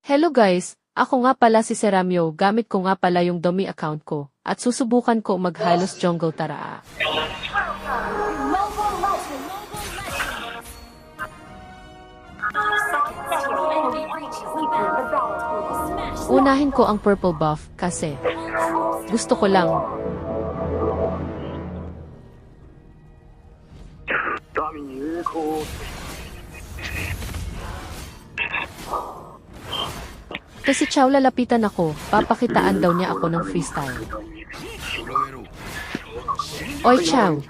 Hello guys, ako nga pala si Seramyo, gamit ko nga pala yung dummy account ko, at susubukan ko maghalos jungle taraa. Unahin ko ang purple buff, kasi gusto ko lang. Kasi Chow lalapitan ako, papakitaan daw niya ako ng freestyle. Oy Chow!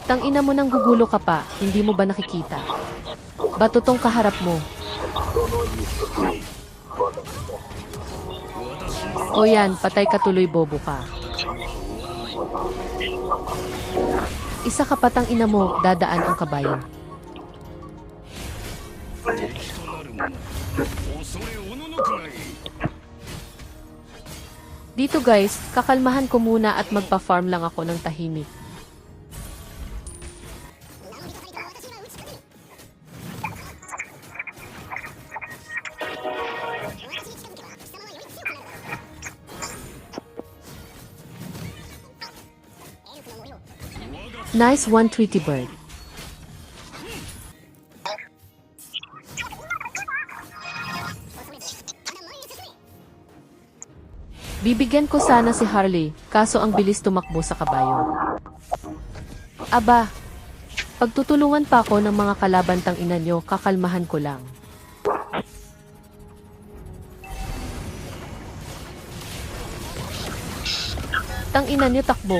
Tangina mo nang gugulo ka pa, hindi mo ba nakikita? Bato tong kaharap mo. O yan, patay ka tuloy bobo ka. Isa ka patang ina mo, dadaan ang kabayo. Dito guys, kakalmahan ko muna at magpa-farm lang ako ng tahimik. Nice one, Tweety Bird. Bibigyan ko sana si Harley, kaso ang bilis tumakbo sa kabayo. Aba, pagtutulungan pa ako ng mga kalaban tang ina nyo, kakalmahan ko lang. Tang ina nyo takbo.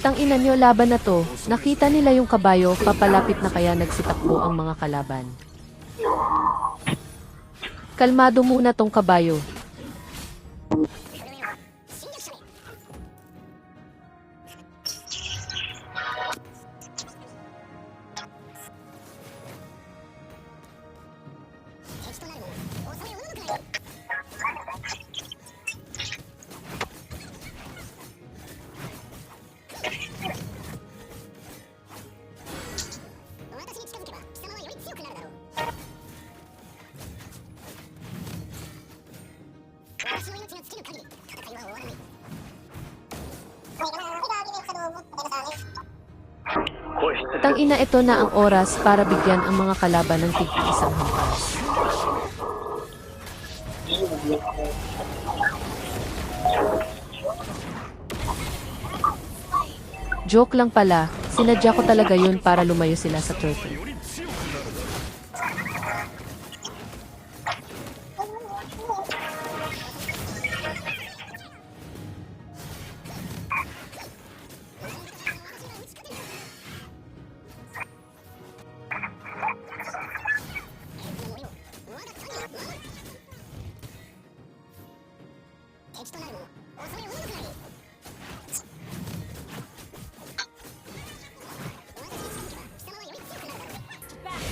Tang ina nyo, laban na to. Nakita nila yung kabayo, papalapit na kaya nagsitakbo ang mga kalaban. Kalmado muna tong kabayo. Tang ina, ito na ang oras para bigyan ang mga kalaban ng tig-isang hampas. Joke lang pala, sinadya ko talaga yun para lumayo sila sa turtle.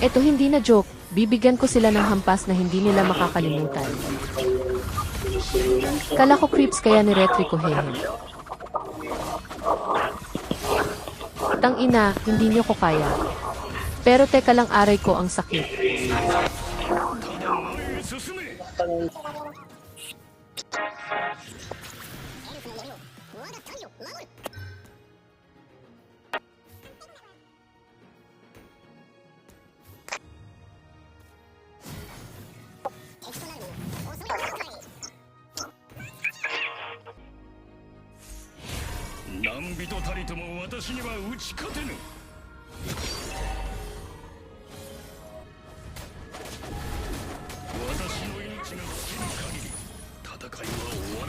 Ito hindi na joke, bibigyan ko sila ng hampas na hindi nila makakalimutan. Kala ko creeps kaya ni-retry ko hehe. Tang ina, hindi nyo ko kaya. Pero teka lang, aray ko ang sakit.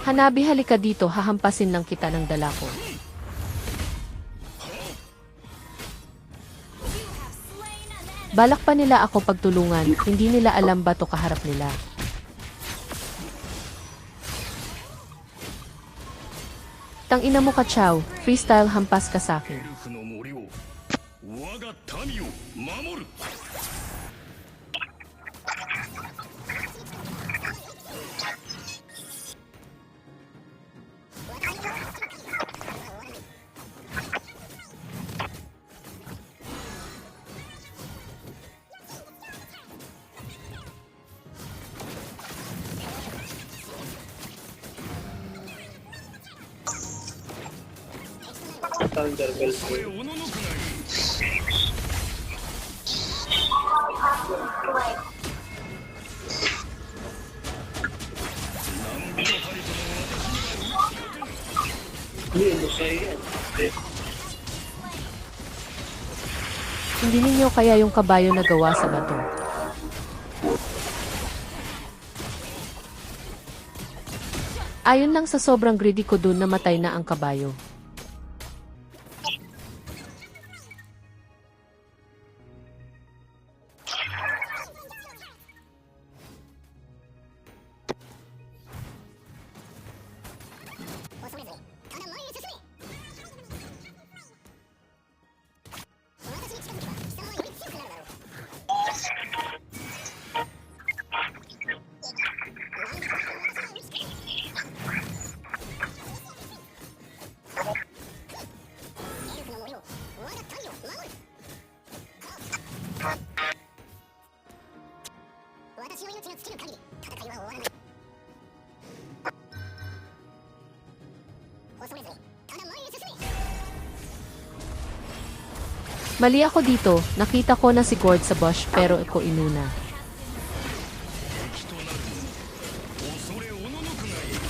Hanabi, halika dito, hahampasin lang kita ng dala ko. Balak pa nila ako pagtulungan, hindi nila alam bato kaharap nila. Tangina mo ka, Chow. Freestyle hampas ka sa'kin. エルフの森を我が民を守る。 Thunderbell. それおののくがいい。 Hindi, ano siya yan? Hindi ninyo kaya yung kabayo na gawa sa bato. Ayon lang sa sobrang greedy ko dun, namatay na ang kabayo. Mali ako dito, nakita ko na si Gord sa bush pero ako inuna. 敵となる者恐れおののくがいい。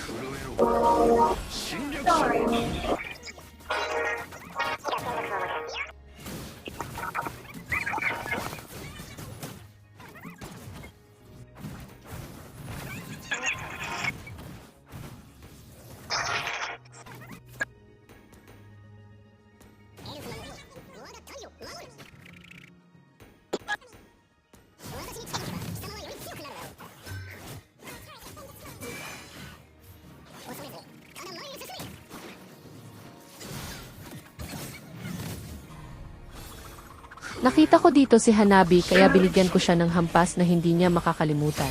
震えろ侵略者。 Nakita ko dito si Hanabi kaya binigyan ko siya ng hampas na hindi niya makakalimutan.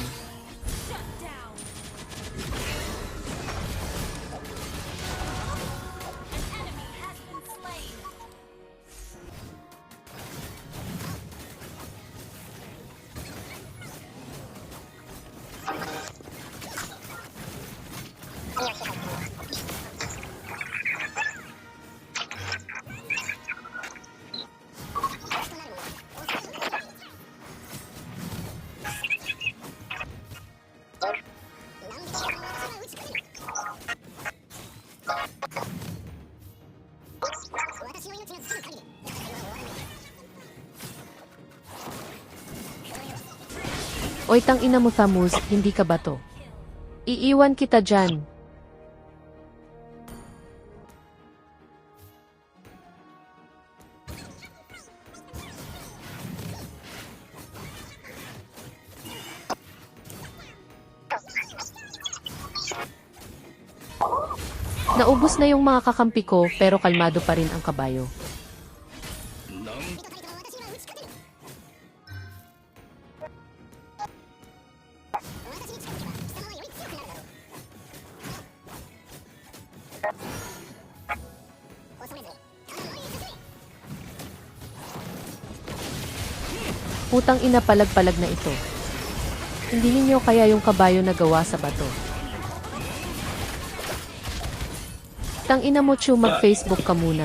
Oy, tangina mo, Thamuz, hindi ka ba to? Iiwan kita dyan. Naubos na yung mga kakampi ko pero kalmado pa rin ang kabayo. Putang ina, palag-palag na ito. Hindi ninyo kaya yung kabayo na gawa sa bato. Tang ina mo, Chu, mag-Facebook ka muna.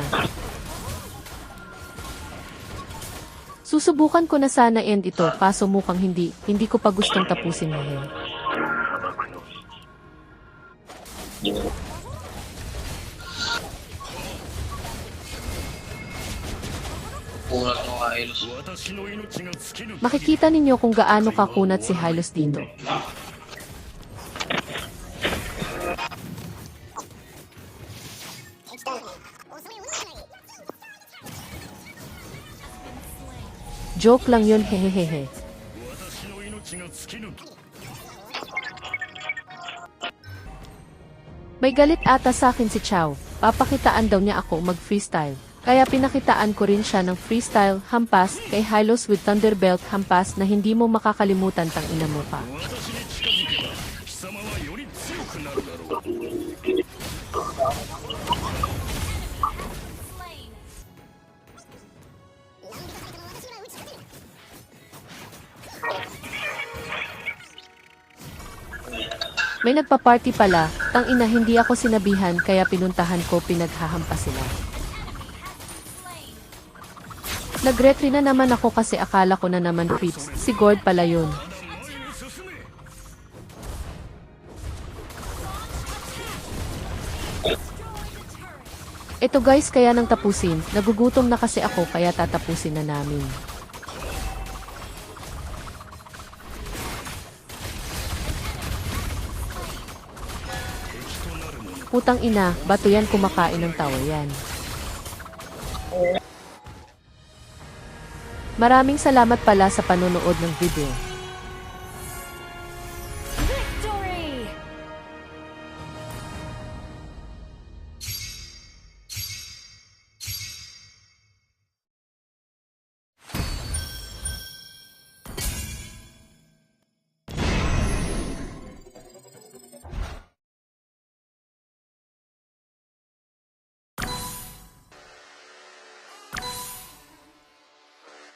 Susubukan ko na sana end ito kaso mukhang hindi ko pa gustong tapusin ngayon. Makikita ninyo kung gaano kakunat si Hylos dito. Joke lang yun, hehehehe. 私の命が尽きぬ。 May galit ata sa akin si Chow. Papakitaan daw niya ako mag-freestyle. Kaya pinakitaan ko rin siya ng freestyle hampas kay Hylos with Thunderbelt hampas na hindi mo makakalimutan tang ina mo pa. 私に近づけば貴様はより強くなるだろう。 May nagpa-party pala, tang ina hindi ako sinabihan kaya pinuntahan ko pinaghahampas sila. Nagretry na naman ako kasi akala ko na naman creeps, si Gord pala yun. まだ前に進め。 Ito guys kaya nang tapusin, nagugutom na kasi ako kaya tatapusin na namin. Putang ina, bato yan kumakain ng tawa yan. Maraming salamat pala sa panonood ng video.